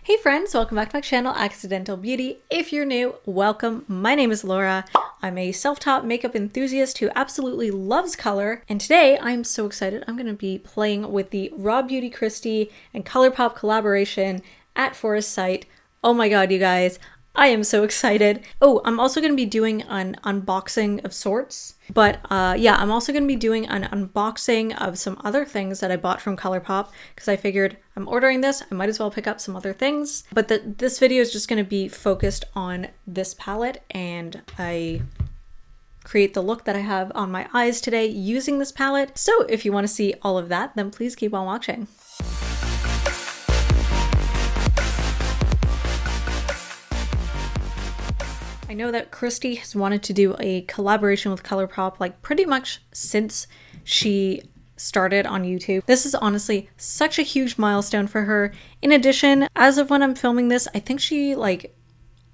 Hey friends, welcome back to my channel, Accidental Beauty. If you're new, welcome. My name is Laura. I'm a self-taught makeup enthusiast who absolutely loves color. And today I'm so excited. I'm going to be playing with the Raw Beauty Kristi and ColourPop collaboration at Forest Site. Oh my god, you guys. I am so excited. Oh, I'm also going to be doing an unboxing of sorts. But yeah, I'm also going to be doing an unboxing of some other things that I bought from ColourPop because I figured I'm ordering this, I might as well pick up some other things. But this video is just going to be focused on this palette, and I create the look that I have on my eyes today using this palette. So if you want to see all of that, then please keep on watching. I know that Kristi has wanted to do a collaboration with ColourPop like pretty much since she started on YouTube. This is honestly such a huge milestone for her. In addition, as of when I'm filming this, I think she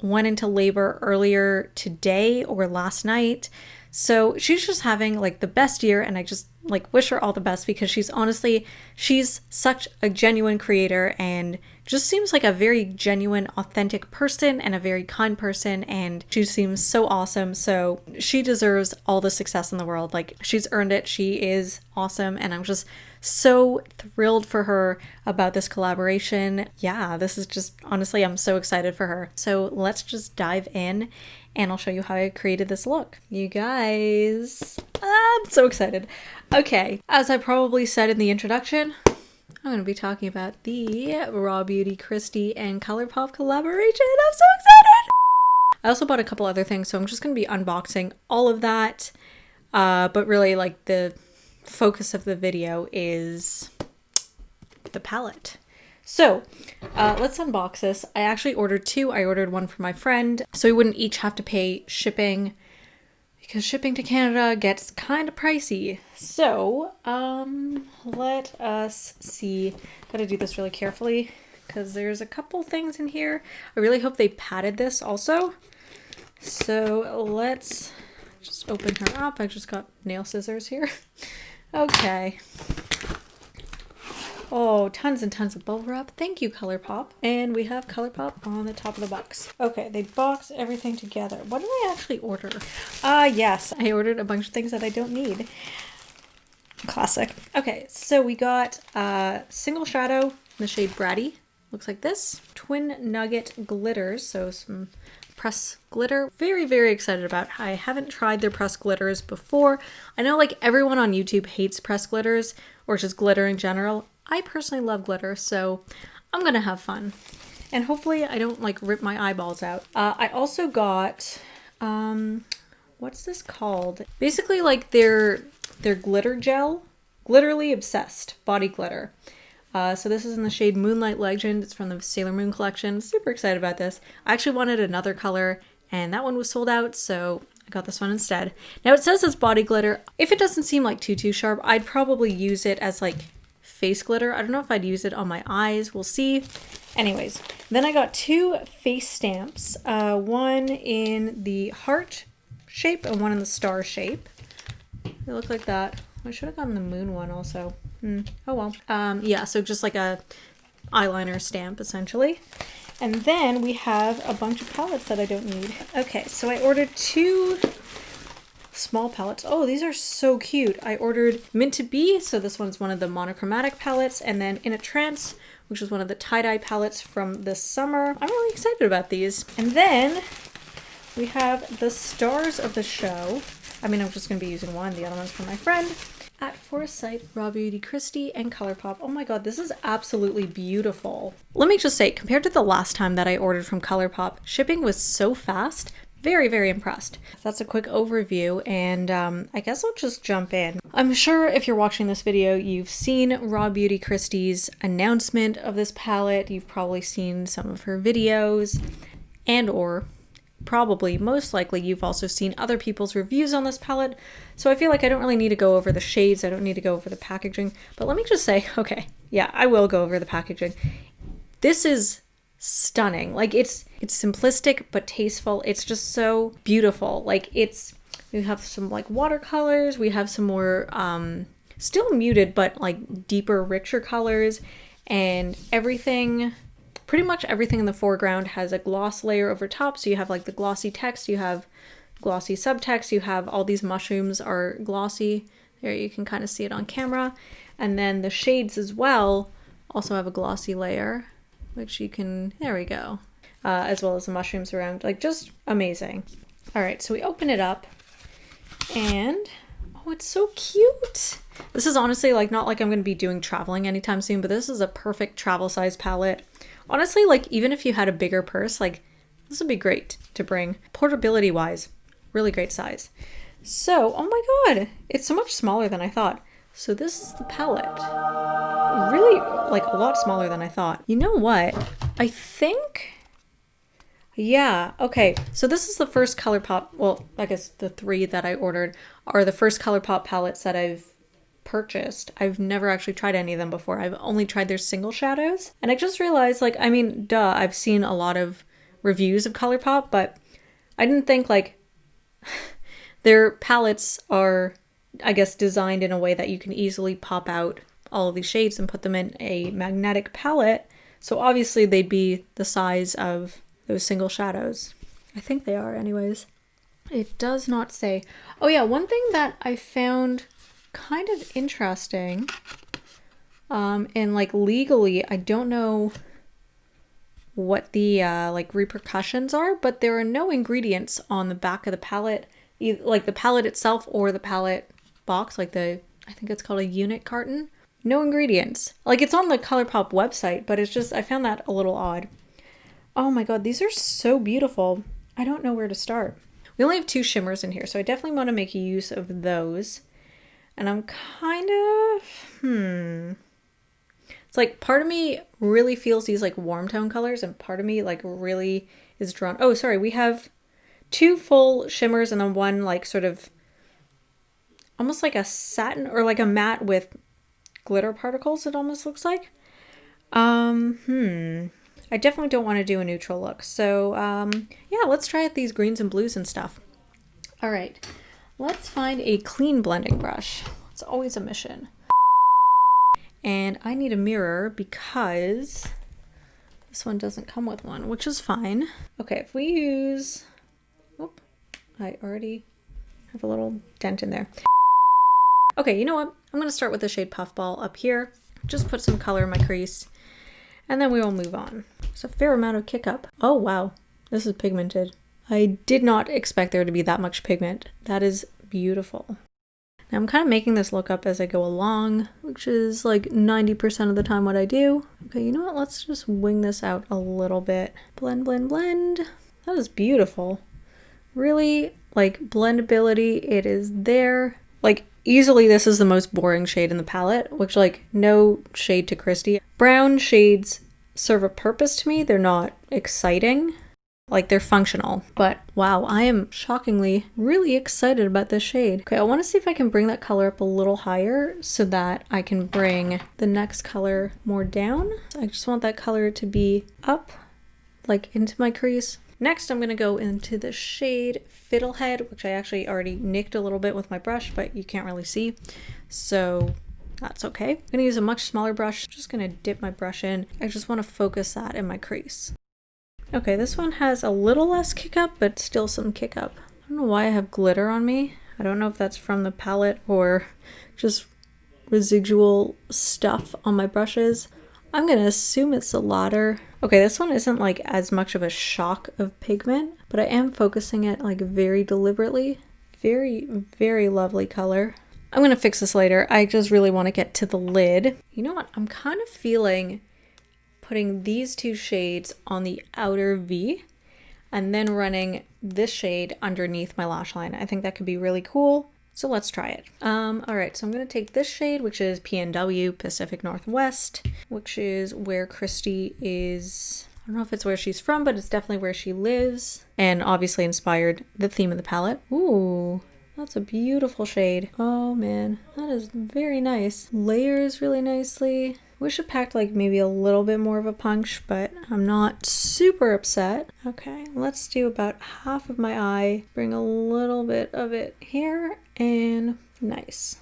went into labor earlier today or last night. So she's just having the best year, and I just wish her all the best because she's such a genuine creator and just seems like a very genuine, authentic person and a very kind person, and she seems so awesome. So she deserves all the success in the world. She's earned it. She is awesome, and I'm just so thrilled for her about this collaboration. Yeah, this is just, honestly, I'm so excited for her. So let's just dive in and I'll show you how I created this look. You guys, I'm so excited. Okay, as I probably said in the introduction, I'm going to be talking about the Raw Beauty Kristi and ColourPop collaboration. I'm so excited! I also bought a couple other things, so I'm just going to be unboxing all of that. But really, the focus of the video is the palette. So let's unbox this. I actually ordered two. I ordered one for my friend, so we wouldn't each have to pay shipping, because shipping to Canada gets kind of pricey. So let us see. Gotta do this really carefully because there's a couple things in here. I really hope they padded this also. So let's just open her up. I just got nail scissors here. Okay. Oh, tons and tons of bubble wrap. Thank you, ColourPop. And we have ColourPop on the top of the box. Okay, they box everything together. What did I actually order? Yes, I ordered a bunch of things that I don't need. Classic. Okay, so we got single shadow in the shade Bratty. Looks like this. Twin nugget glitters, so some press glitter. Very, very excited about. I haven't tried their press glitters before. I know everyone on YouTube hates press glitters or just glitter in general. I personally love glitter, so I'm gonna have fun. And hopefully I don't rip my eyeballs out. I also got, what's this called? Basically their glitter gel, Glitterly Obsessed Body Glitter. So this is in the shade Moonlight Legend. It's from the Sailor Moon collection. Super excited about this. I actually wanted another color and that one was sold out, so I got this one instead. Now it says it's body glitter. If it doesn't seem too sharp, I'd probably use it as face glitter. I don't know if I'd use it on my eyes. We'll see. Anyways, then I got two face stamps. One in the heart shape and one in the star shape. They look like that. I should have gotten the moon one also. Oh well. Yeah, so just a eyeliner stamp essentially. And then we have a bunch of palettes that I don't need. Okay, so I ordered two small palettes. Oh, these are so cute. I ordered Mint to Be, so this one's one of the monochromatic palettes, and then In a Trance, which is one of the tie-dye palettes from this summer. I'm really excited about these. And then we have the stars of the show. I mean, I'm just going to be using one. The other one's for my friend. At Forest Site, Raw Beauty Kristi and ColourPop. Oh my god, this is absolutely beautiful. Let me just say, compared to the last time that I ordered from ColourPop, shipping was so fast. Very, very impressed. That's a quick overview, and I guess I'll just jump in. I'm sure if you're watching this video, you've seen Raw Beauty Kristi's announcement of this palette. You've probably seen some of her videos, and or probably, most likely, you've also seen other people's reviews on this palette. So I feel like I don't really need to go over the shades. I don't need to go over the packaging. But let me just say, okay, yeah, I will go over the packaging. This is stunning. It's simplistic but tasteful. It's just so beautiful. We have some watercolors, we have some more still muted but deeper, richer colors, and everything pretty much everything in the foreground has a gloss layer over top. So you have like the glossy text, you have glossy subtext, you have all these mushrooms are glossy. There you can kind of see it on camera. And then the shades as well also have a glossy layer, which you can, there we go. As well as the mushrooms around, like just amazing. All right, so we open it up and, oh, it's so cute. This is honestly like, not like I'm going to be doing traveling anytime soon, but this is a perfect travel size palette. Honestly, like even if you had a bigger purse, like this would be great to bring. Portability wise, really great size. So, oh my God, it's so much smaller than I thought. So this is the palette. Really like a lot smaller than I thought. You know what? I think, yeah, okay. So this is the first ColourPop, well, I guess the 3 that I ordered are the first ColourPop palettes that I've purchased. I've never actually tried any of them before. I've only tried their single shadows. And I just realized, like, I mean, duh, I've seen a lot of reviews of ColourPop, but I didn't think like their palettes are, I guess, designed in a way that you can easily pop out all of these shades and put them in a magnetic palette. So obviously they'd be the size of those single shadows. I think they are anyways. It does not say. Oh yeah, one thing that I found kind of interesting, and like legally, I don't know what the like repercussions are, but there are no ingredients on the back of the palette, like the palette itself or the palette box, like the, I think it's called a unit carton. No ingredients. Like it's on the ColourPop website, but it's just, I found that a little odd. Oh my God, these are so beautiful. I don't know where to start. We only have 2 shimmers in here, so I definitely want to make use of those. And I'm kind of, it's like part of me really feels these like warm tone colors and part of me like really is drawn. Oh, sorry, we have 2 full shimmers and then 1 like sort of almost like a satin or like a matte with glitter particles, it almost looks like. I definitely don't want to do a neutral look. So yeah, let's try out these greens and blues and stuff. All right, let's find a clean blending brush. It's always a mission. And I need a mirror because this one doesn't come with one, which is fine. Okay, if we use, oh, I already have a little dent in there. Okay, you know what? I'm gonna start with the shade Puffball up here. Just put some color in my crease and then we will move on. There's a fair amount of kick up. Oh wow, this is pigmented. I did not expect there to be that much pigment. That is beautiful. Now I'm kind of making this look up as I go along, which is like 90% of the time what I do. Okay, you know what? Let's just wing this out a little bit. Blend, blend, blend. That is beautiful. Really, like blendability, it is there. Like easily this is the most boring shade in the palette, which like no shade to Kristi. Brown shades serve a purpose to me. They're not exciting. Like they're functional, but wow, I am shockingly really excited about this shade. Okay, I want to see if I can bring that color up a little higher so that I can bring the next color more down. I just want that color to be up, like into my crease. Next, I'm gonna go into the shade Fiddlehead, which I actually already nicked a little bit with my brush, but you can't really see, so that's okay. I'm gonna use a much smaller brush, just gonna dip my brush in. I just wanna focus that in my crease. Okay, this one has a little less kick up, but still some kick up. I don't know why I have glitter on me. I don't know if that's from the palette or just residual stuff on my brushes. I'm gonna assume it's the latter. Okay, this one isn't like as much of a shock of pigment, but I am focusing it like very deliberately. Very, very lovely color. I'm gonna fix this later. I just really want to get to the lid. You know what? I'm kind of feeling putting these 2 shades on the outer V and then running this shade underneath my lash line. I think that could be really cool. So let's try it. All right, so I'm gonna take this shade, which is PNW, Pacific Northwest, which is where Kristi is. I don't know if it's where she's from, but it's definitely where she lives and obviously inspired the theme of the palette. Ooh, that's a beautiful shade. Oh man, that is very nice. Layers really nicely. Wish it packed like maybe a little bit more of a punch, but I'm not super upset. Okay, let's do about half of my eye. Bring a little bit of it here and nice.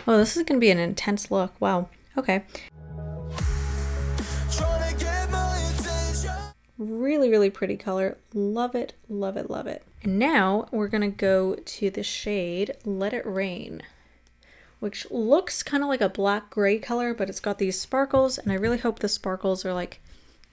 Oh, this is gonna be an intense look. Wow. Okay. Really, really pretty color. Love it, love it, love it. And now we're gonna go to the shade Let It Rain, which looks kind of like a black gray color, but it's got these sparkles, and I really hope the sparkles are like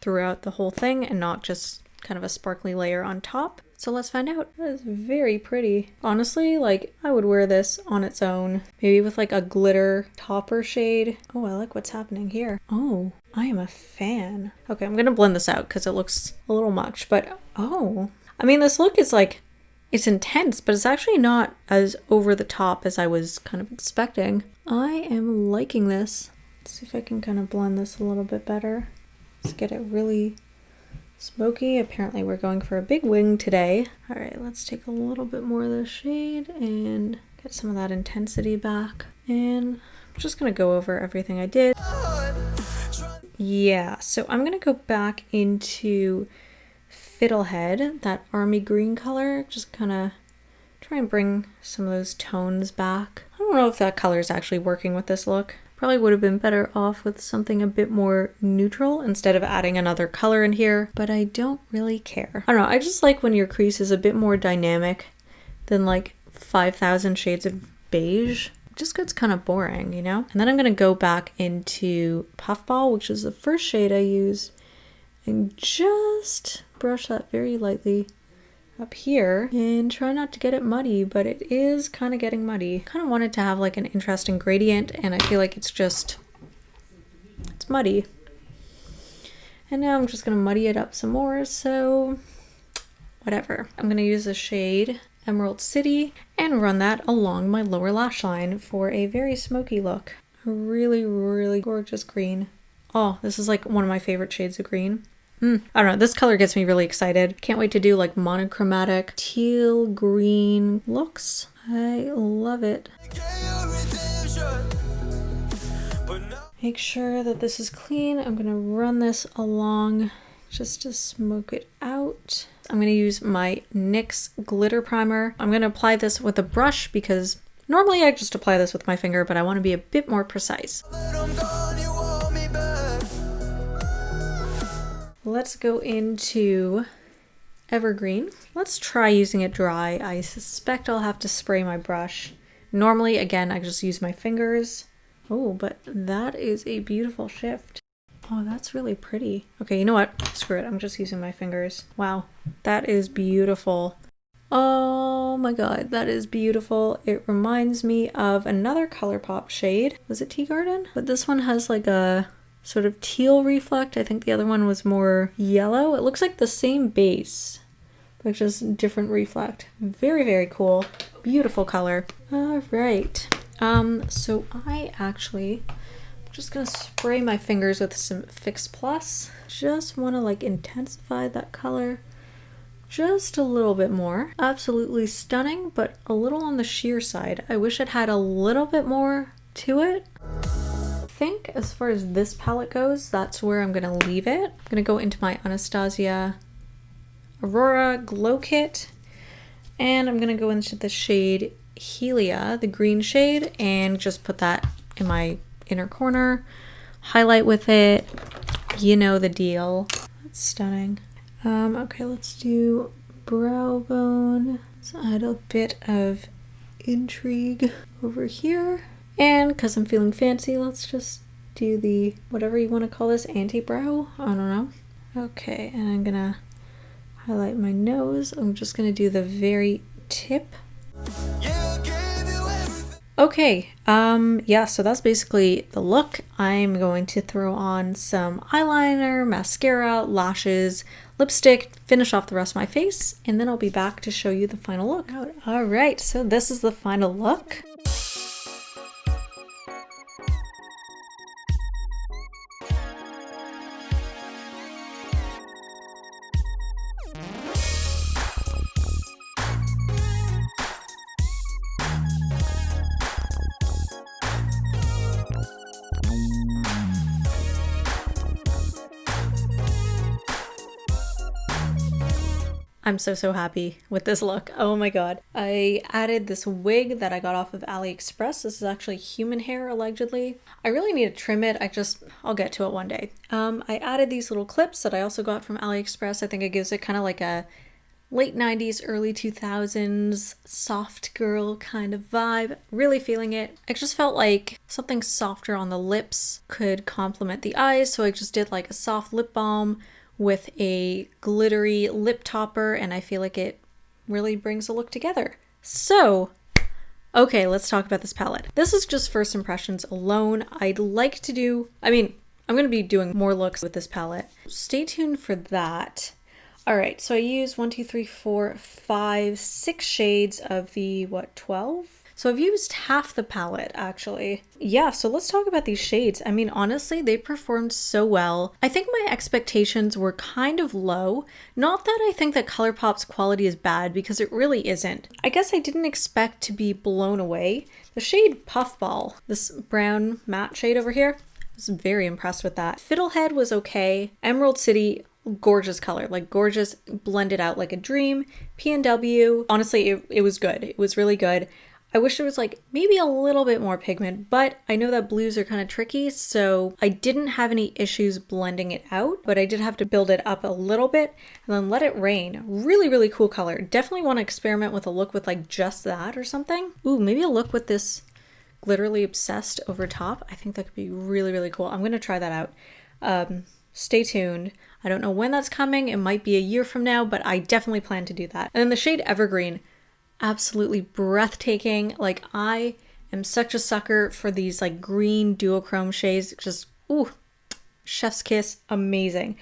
throughout the whole thing and not just kind of a sparkly layer on top. So let's find out. That is very pretty. Honestly, like I would wear this on its own, maybe with like a glitter topper shade. Oh, I like what's happening here. Oh, I am a fan. Okay, I'm gonna blend this out because it looks a little much, but oh, I mean, this look is like, it's intense, but it's actually not as over the top as I was kind of expecting. I am liking this. Let's see if I can kind of blend this a little bit better. Let's get it really smoky. Apparently we're going for a big wing today. All right, let's take a little bit more of the shade and get some of that intensity back. And I'm just gonna go over everything I did. Yeah, so I'm gonna go back into Fiddlehead, that army green color, just kind of try and bring some of those tones back. I don't know if that color is actually working with this look. Probably would have been better off with something a bit more neutral instead of adding another color in here, but I don't really care. I don't know, I just like when your crease is a bit more dynamic than like 5,000 shades of beige. It just gets kind of boring, you know? And then I'm gonna go back into Puffball, which is the first shade I used, and just brush that very lightly up here and try not to get it muddy, but it is kind of getting muddy. Kind of wanted to have like an interesting gradient, and I feel like it's muddy. And now I'm just gonna muddy it up some more, so whatever. I'm gonna use the shade Emerald City and run that along my lower lash line for a very smoky look. A really, really gorgeous green. Oh, this is like one of my favorite shades of green. I don't know, this color gets me really excited. Can't wait to do like monochromatic teal green looks. I love it. Make sure that this is clean. I'm gonna run this along just to smoke it out. I'm gonna use my NYX glitter primer. I'm gonna apply this with a brush because normally I just apply this with my finger, but I want to be a bit more precise. Let's go into Evergreen. Let's try using it dry. I suspect I'll have to spray my brush. Normally, again, I just use my fingers. Oh, but that is a beautiful shift. Oh, that's really pretty. Okay, you know what? Screw it. I'm just using my fingers. Wow, that is beautiful. Oh my god, that is beautiful. It reminds me of another ColourPop shade. Was it Tea Garden? But this one has like a sort of teal reflect. I think the other one was more yellow. It looks like the same base, but just different reflect. Very, very cool. Beautiful color. All right. So I actually just gonna spray my fingers with some Fix Plus. Just want to like intensify that color just a little bit more. Absolutely stunning, but a little on the sheer side. I wish it had a little bit more to it. I think as far as this palette goes, that's where I'm gonna leave it. I'm gonna go into my Anastasia Aurora Glow Kit, and I'm gonna go into the shade Helia, the green shade, and just put that in my inner corner. Highlight with it, you know the deal. That's stunning. Okay, let's do brow bone. Let's add a bit of intrigue over here. And because I'm feeling fancy, let's just do the, whatever you want to call this, anti-brow? I don't know. Okay, and I'm gonna highlight my nose. I'm just gonna do the very tip. Okay, yeah, so that's basically the look. I'm going to throw on some eyeliner, mascara, lashes, lipstick, finish off the rest of my face, and then I'll be back to show you the final look. All right, so this is the final look. I'm so happy with this look. Oh my god. I added this wig that I got off of AliExpress. This is actually human hair, allegedly. I really need to trim it. I'll get to it one day. I added these little clips that I also got from AliExpress. I think it gives it kind of like a late 90s, early 2000s soft girl kind of vibe. Really feeling it. I just felt like something softer on the lips could complement the eyes, so I just did like a soft lip balm with a glittery lip topper, and I feel like it really brings a look together. So, okay, let's talk about this palette. This is just first impressions alone. I'm going to be doing more looks with this palette. Stay tuned for that. All right, so I used 6 shades of the, 12? So I've used half the palette, actually. Yeah, so let's talk about these shades. I mean, honestly, they performed so well. I think my expectations were kind of low. Not that I think that ColourPop's quality is bad, because it really isn't. I guess I didn't expect to be blown away. The shade Puffball, this brown matte shade over here, I was very impressed with that. Fiddlehead was okay. Emerald City, gorgeous color, like gorgeous, blended out like a dream. P&W, honestly, it was good. It was really good. I wish there was like maybe a little bit more pigment, but I know that blues are kind of tricky, so I didn't have any issues blending it out, but I did have to build it up a little bit and then Let It Rain. Really cool color. Definitely want to experiment with a look with like just that or something. Ooh, maybe a look with this Glitterly Obsessed over top. I think that could be really cool. I'm going to try that out. Stay tuned. I don't know when that's coming. It might be a year from now, but I definitely plan to do that. And then the shade Evergreen, absolutely breathtaking. Like, I am such a sucker for these like green duochrome shades. Just, ooh, chef's kiss, amazing.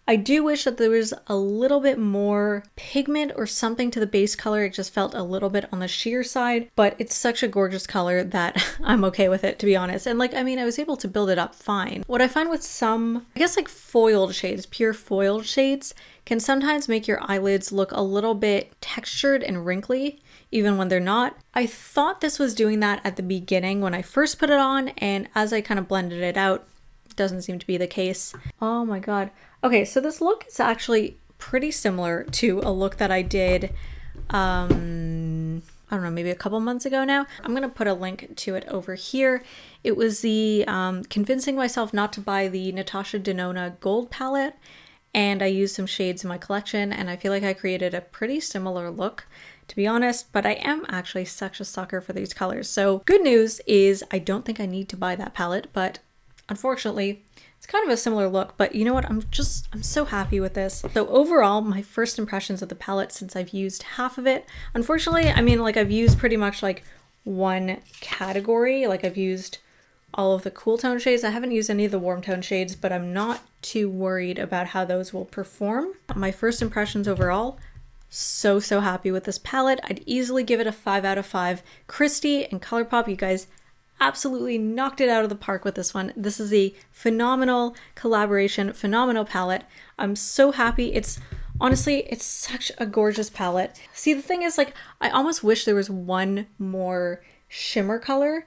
I do wish that there was a little bit more pigment or something to the base color. It just felt a little bit on the sheer side, but it's such a gorgeous color that I'm okay with it, to be honest. And like, I mean, I was able to build it up fine. What I find with some, I guess like foiled shades, pure foiled shades, can sometimes make your eyelids look a little bit textured and wrinkly, even when they're not. I thought this was doing that at the beginning when I first put it on, and as I kind of blended it out, it doesn't seem to be the case. Oh my god. Okay, so this look is actually pretty similar to a look that I did, I don't know, maybe a couple months ago now. I'm going to put a link to it over here. It was the convincing myself not to buy the Natasha Denona gold palette, and I used some shades in my collection, and I feel like I created a pretty similar look, to be honest, but I am actually such a sucker for these colors. So good news is I don't think I need to buy that palette, but unfortunately, it's kind of a similar look, but you know what? I'm so happy with this. So overall, my first impressions of the palette since I've used half of it, unfortunately, I mean, like I've used pretty much like one category. Like I've used all of the cool tone shades. I haven't used any of the warm tone shades, but I'm not too worried about how those will perform. My first impressions overall, so happy with this palette. I'd easily give it a 5 out of 5. Kristi and ColourPop, you guys absolutely knocked it out of the park with this one. This is a phenomenal collaboration, phenomenal palette. I'm so happy. Honestly, it's such a gorgeous palette. See, the thing is, like, I almost wish there was one more shimmer color,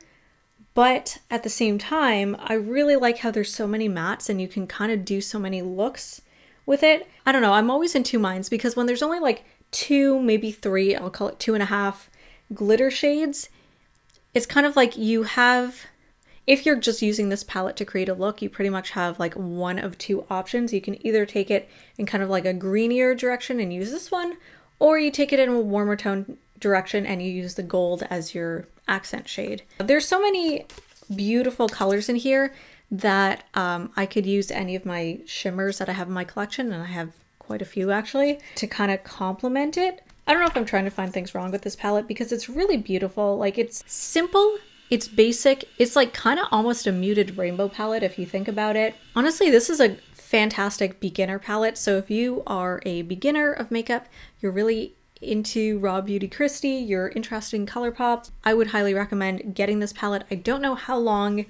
but at the same time, I really like how there's so many mattes and you can kind of do so many looks with it. I don't know, I'm always in two minds, because when there's only like 2, maybe 3, I'll call it 2.5 glitter shades, it's kind of like you have, if you're just using this palette to create a look, you pretty much have like one of 2 options. You can either take it in kind of like a greenier direction and use this one, or you take it in a warmer tone direction and you use the gold as your accent shade. There's so many beautiful colors in here that I could use any of my shimmers that I have in my collection, and I have quite a few actually, to kind of complement it. I don't know if I'm trying to find things wrong with this palette, because it's really beautiful. Like, it's simple, it's basic, it's like kind of almost a muted rainbow palette if you think about it. Honestly, this is a fantastic beginner palette. So if you are a beginner of makeup, you're really into Raw Beauty Kristi, you're interested in ColourPop, I would highly recommend getting this palette. I don't know how long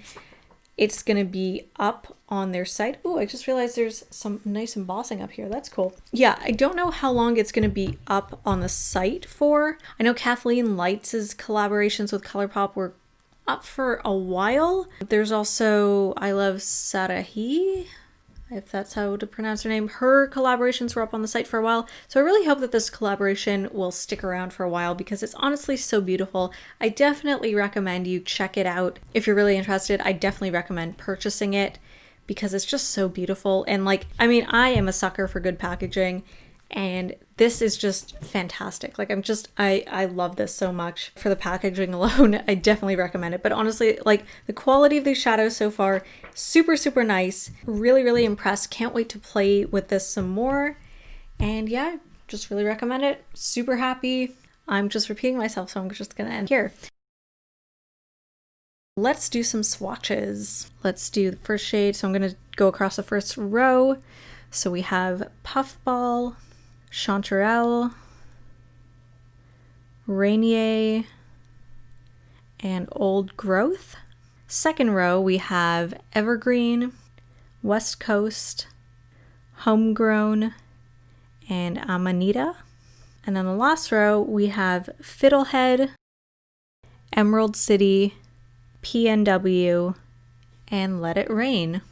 it's gonna be up on their site. Oh, I just realized there's some nice embossing up here. That's cool. Yeah, I don't know how long it's gonna be up on the site for. I know Kathleen Lights' collaborations with ColourPop were up for a while. There's also I Love Sarahi. if that's how to pronounce her name. Her collaborations were up on the site for a while, so I really hope that this collaboration will stick around for a while because it's honestly so beautiful. I definitely recommend you check it out. If you're really interested, I definitely recommend purchasing it because it's just so beautiful. And like, I mean, I am a sucker for good packaging, and this is just fantastic. Like, I love this so much. For the packaging alone, I definitely recommend it. But honestly, like, the quality of these shadows so far, super, super nice. Really, really impressed. Can't wait to play with this some more. And yeah, just really recommend it. Super happy. I'm just repeating myself, so I'm just gonna end here. Let's do some swatches. Let's do the first shade. So I'm gonna go across the first row. So we have Puffball, Chanterelle, Rainier, and Old Growth. Second row, we have Evergreen, West Coast, Homegrown, and Amanita. And then the last row, we have Fiddlehead, Emerald City, PNW, and Let It Rain.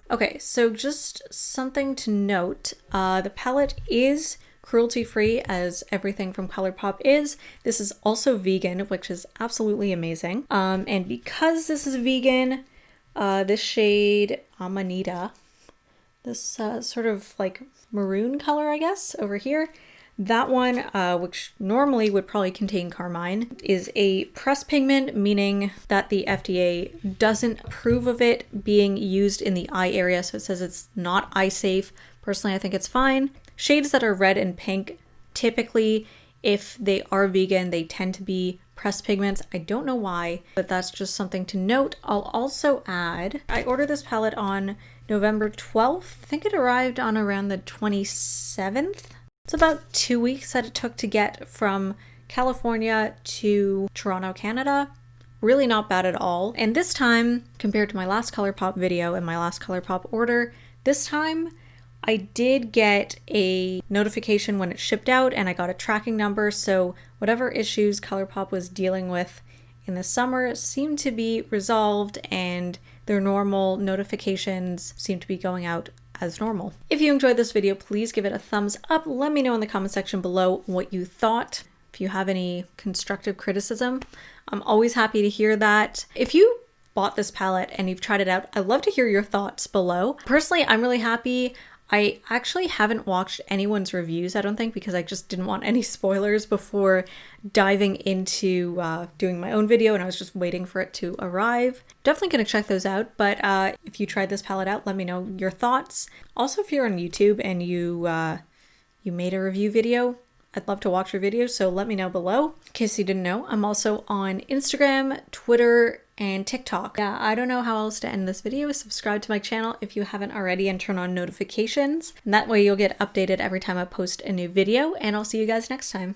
Okay, so just something to note, the palette is cruelty-free as everything from ColourPop is. This is also vegan, which is absolutely amazing. And because this is vegan, this shade Amanita, this sort of like maroon color, I guess, over here, that one, which normally would probably contain carmine, is a press pigment, meaning that the FDA doesn't approve of it being used in the eye area, so it says it's not eye safe. Personally, I think it's fine. Shades that are red and pink, typically, if they are vegan, they tend to be press pigments. I don't know why, but that's just something to note. I'll also add, I ordered this palette on November 12th. I think it arrived on around the 27th. It's about 2 weeks that it took to get from California to Toronto, Canada. Really not bad at all. And this time, compared to my last ColourPop video and my last ColourPop order, this time I did get a notification when it shipped out and I got a tracking number. So whatever issues ColourPop was dealing with in the summer seemed to be resolved and their normal notifications seem to be going out as normal. If you enjoyed this video, please give it a thumbs up. Let me know in the comment section below what you thought. If you have any constructive criticism, I'm always happy to hear that. If you bought this palette and you've tried it out, I'd love to hear your thoughts below. Personally, I'm really happy. I actually haven't watched anyone's reviews, I don't think, because I just didn't want any spoilers before diving into doing my own video, and I was just waiting for it to arrive. Definitely gonna check those out, but if you tried this palette out, let me know your thoughts. Also, if you're on YouTube and you made a review video, I'd love to watch your videos, so let me know below. In case you didn't know, I'm also on Instagram, Twitter, and TikTok. Yeah, I don't know how else to end this video. Subscribe to my channel if you haven't already and turn on notifications. And that way you'll get updated every time I post a new video, and I'll see you guys next time.